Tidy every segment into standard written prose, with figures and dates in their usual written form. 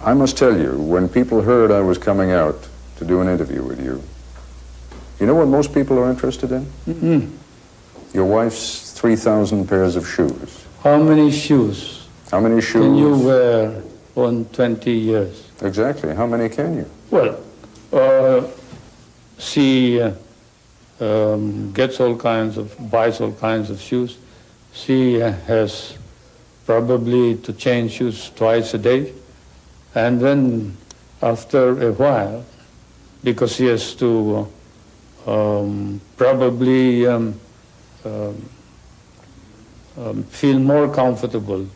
I must tell you, when people heard I was coming out to do an interview with you, you know what most people are interested in? Mm-hmm. Your wife's 3,000 pairs of shoes. How many shoes? How many shoes? Can you wear on 20 years? Exactly. How many can you? Well, she gets all kinds of, buys all kinds of shoes. She has probably to change shoes twice a day. And then after a while, because she has to probably feel more comfortable.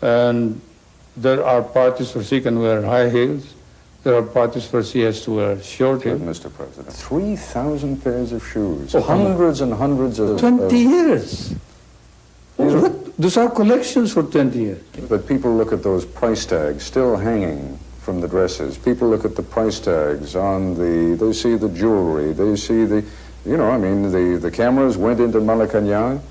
And there are parties where she can wear high heels. There are parties where she has to wear short heels. Mr. President, 3,000 pairs of shoes, hundreds and hundreds of... 20 years. Those are collections for 20 years. But people look at those price tags still hanging from the dresses. People look at the price tags on the... They see the jewelry. They see the... You know, I mean, the cameras went into Malacanang,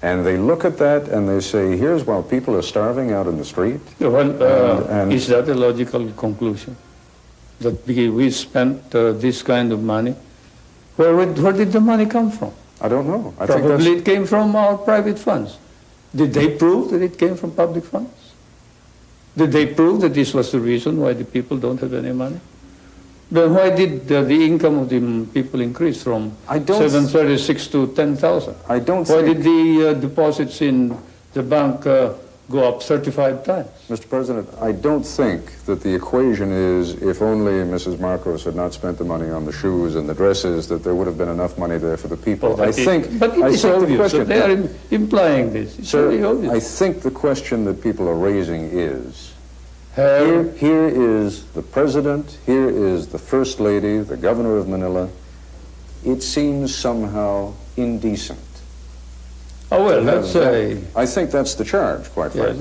and they look at that and they say, here's while people are starving out in the street. Well, is that a logical conclusion? That we spent this kind of money? Where did the money come from? I don't know. Probably it came from our private funds. Did they prove that it came from public funds? Did they prove that this was the reason why the people don't have any money? Then why did the income of the people increase from 736 to 10,000? I don't Why think... did the deposits in the bank go up 35 times? Mr. President, I don't think that the equation is if only Mrs. Marcos had not spent the money on the shoes and the dresses, that there would have been enough money there for the people. But it is obvious. So they are implying this. It's very obvious. I think the question that people are raising is, here is the President, here is the First Lady, the Governor of Manila. It seems somehow indecent. Oh, well, that's a... I think that's the charge, quite frankly.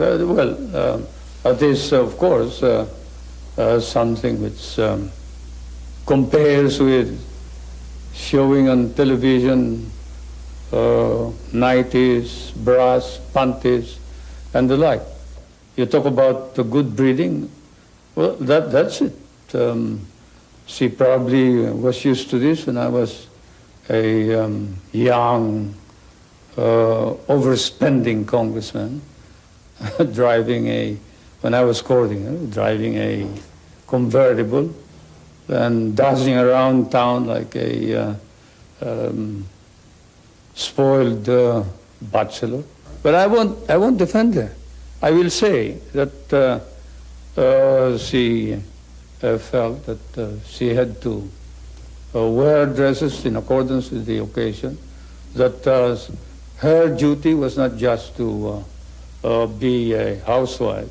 That is, of course, something which compares with showing on television nighties, bras, panties, and the like. You talk about the good breeding, well, that's it. She probably was used to this when I was a young, overspending congressman, when I was courting her, driving a convertible and dancing around town like a spoiled bachelor. But I won't defend her. I will say that she felt that she had to wear dresses in accordance with the occasion, that her duty was not just to be a housewife,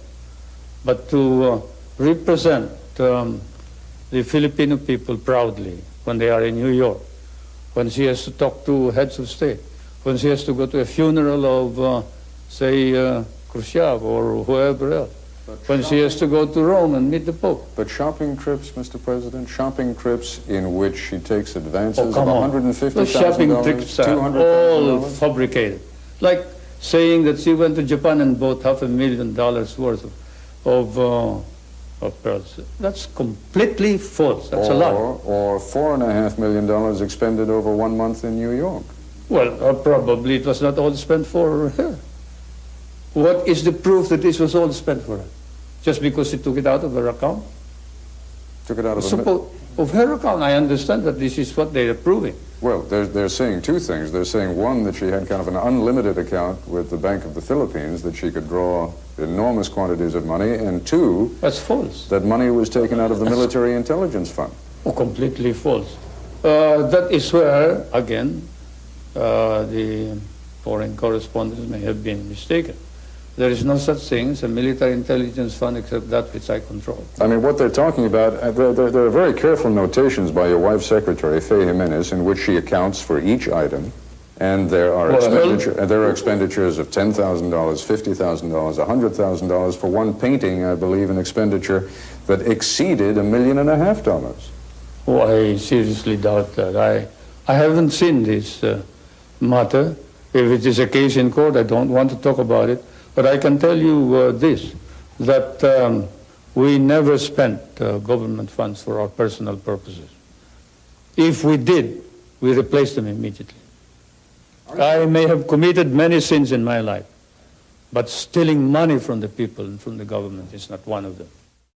but to represent the Filipino people proudly when they are in New York, when she has to talk to heads of state, when she has to go to a funeral of, say, Khrushchev or whoever else, when she has to go to Rome and meet the Pope. But shopping trips, Mr. President, shopping trips in which she takes advances of $150,000, Those shopping trips are all fabricated. Like saying that she went to Japan and bought $500,000 worth of pearls. That's completely false. That's a lie. Or $4.5 million expended over 1 month in New York. Well, probably it was not all spent for her. What is the proof that this was all spent for her? Just because she took it out of her account? Took it out of her account. I understand that this is what they're proving. Well, they're saying two things. They're saying, one, that she had kind of an unlimited account with the Bank of the Philippines, that she could draw enormous quantities of money, and two... That's false. That money was taken out of the Military Intelligence Fund. Oh, completely false. That is where, again, the foreign correspondents may have been mistaken. There is no such thing as a military intelligence fund except that which I control. I mean, what they're talking about, there are very careful notations by your wife's secretary, Faye Jimenez, in which she accounts for each item. And there are, expenditures of $10,000, $50,000, $100,000 for one painting, I believe, an expenditure that exceeded $1.5 million. Oh, I seriously doubt that. I haven't seen this matter. If it is a case in court, I don't want to talk about it. But I can tell you this, that we never spent government funds for our personal purposes. If we did, we replaced them immediately. I may have committed many sins in my life, but stealing money from the people and from the government is not one of them.